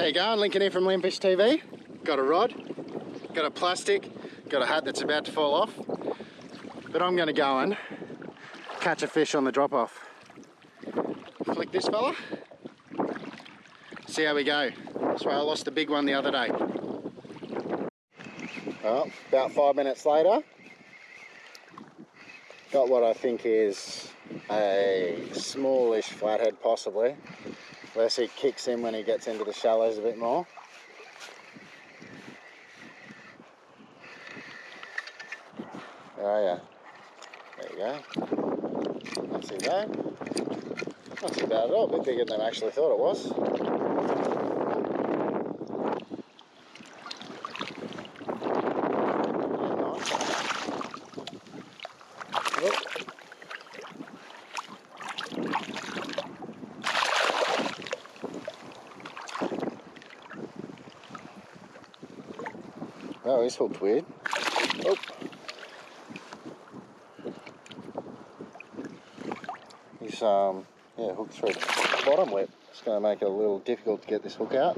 How you going? Lincoln here from Limfish TV. Got a rod, got a plastic, got a hat that's about to fall off. But I'm going to go and catch a fish on the drop off. Flick this fella. See how we go. That's why I lost a big one the other day. Well, about 5 minutes later, got what I think is a smallish flathead possibly. Unless he kicks in when he gets into the shallows a bit more. Oh yeah, there you go. Not too bad. Not too bad at all, a bit bigger than I actually thought it was. Oh, he's hooked weird. Oh. He's yeah, hooked through the bottom lip. It's going to make it a little difficult to get this hook out.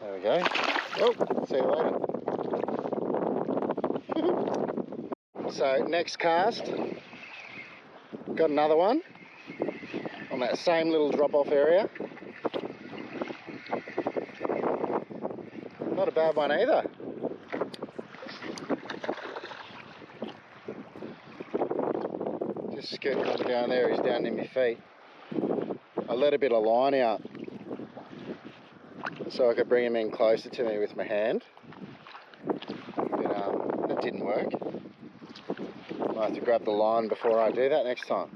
There we go. Oh, see you later. So next cast, got another one on that same little drop-off area. Not a bad one either. Just skirting over down there, he's down near my feet. I let a bit of line out so I could bring him in closer to me with my hand. But that didn't work. I have to grab the line before I do that next time.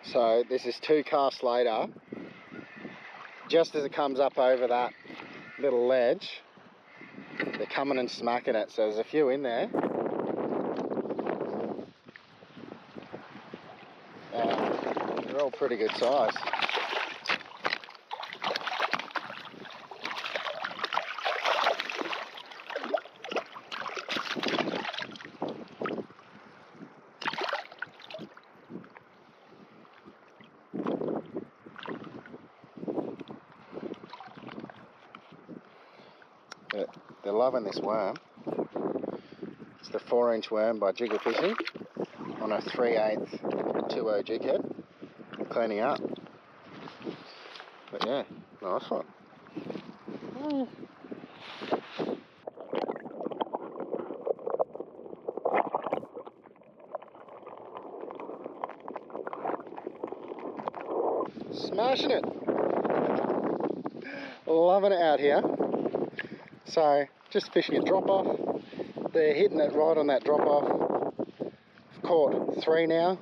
So this is 2 casts later. Just as it comes up over that little ledge, they're coming and smacking it. So there's a few in there. They're all pretty good size. They're loving this worm. It's the 4-inch worm by Jiggle Fishing on a 3/8 2.0 jig head. I'm cleaning up. But yeah, nice one. Smashing it. Loving it out here. So, just fishing a drop off. They're hitting it right on that drop off. I've caught 3 now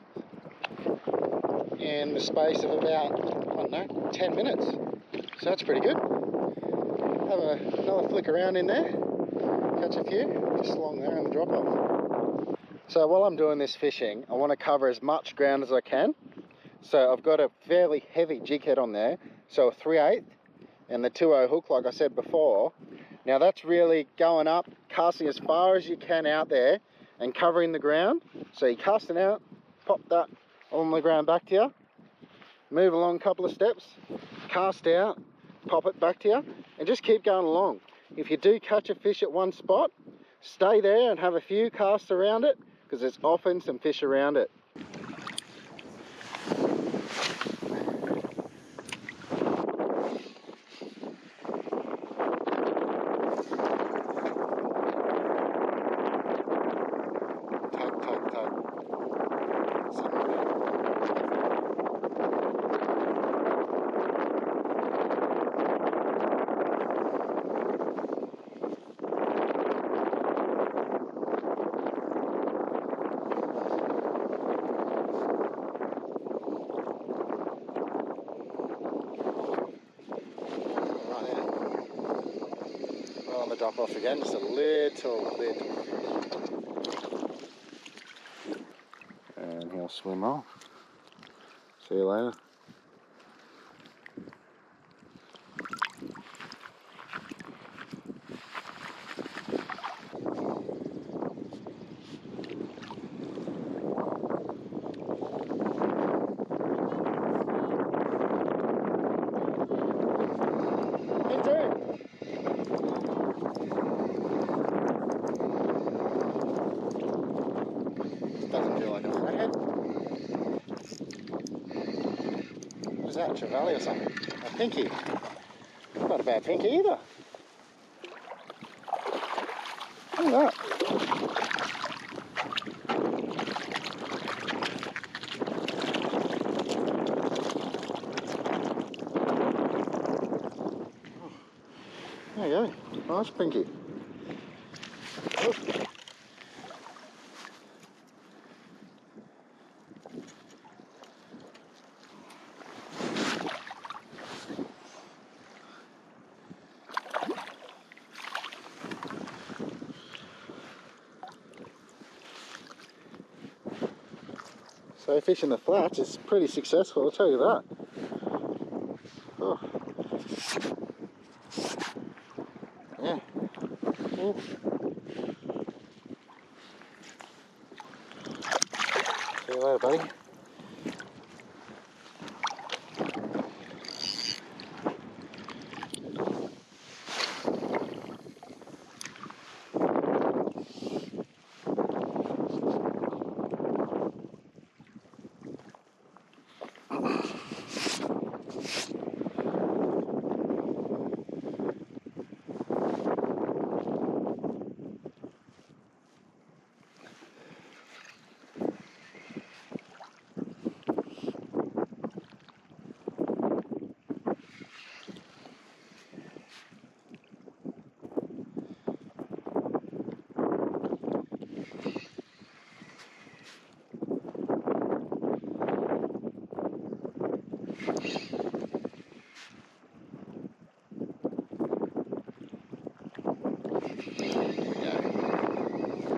in the space of about, I don't know, 10 minutes. So that's pretty good. Have another flick around in there, catch a few, just along there on the drop off. So while I'm doing this fishing, I want to cover as much ground as I can. So I've got a fairly heavy jig head on there, so a 3/8 and the 2.0 hook like I said before. Now that's really going up, casting as far as you can out there and covering the ground. So you're casting out, pop that on the ground back to you, move along a couple of steps, cast out, pop it back to you, and just keep going along. If you do catch a fish at one spot, stay there and have a few casts around it, because there's often some fish around it. Drop off again, just a little bit. And he'll swim off. See you later. Doesn't feel like a flathead. What is that, trevally or something? A pinky. Not a bad pinky either. Look at that. There you go. Nice pinky. Oh. So fishing the flats is pretty successful, I'll tell you that. Oh. Yeah. Ooh. See you later, buddy.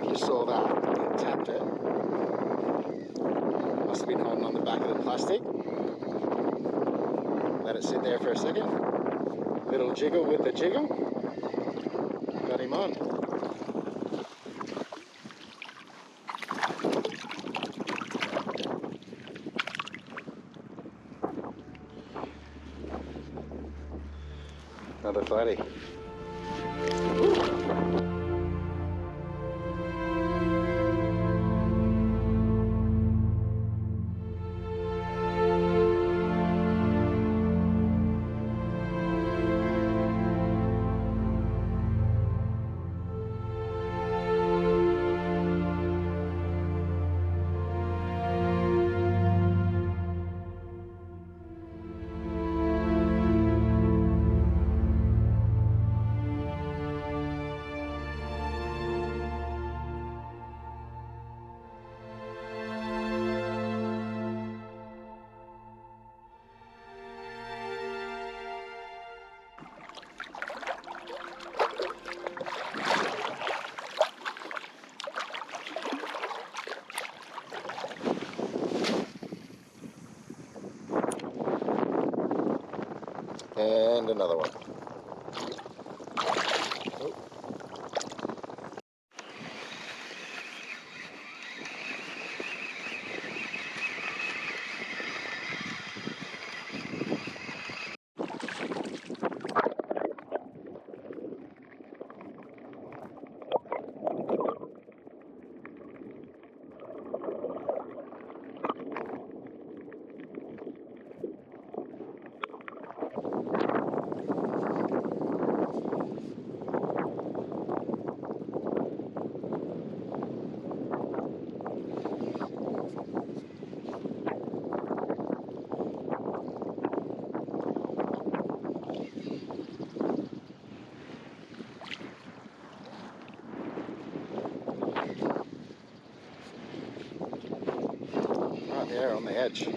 Just saw that, tapped it. Must have been holding on the back of the plastic. Let it sit there for a second. Little jiggle with the jiggle. Got him on. Another flatty. And another one. Oh. Right there on the edge.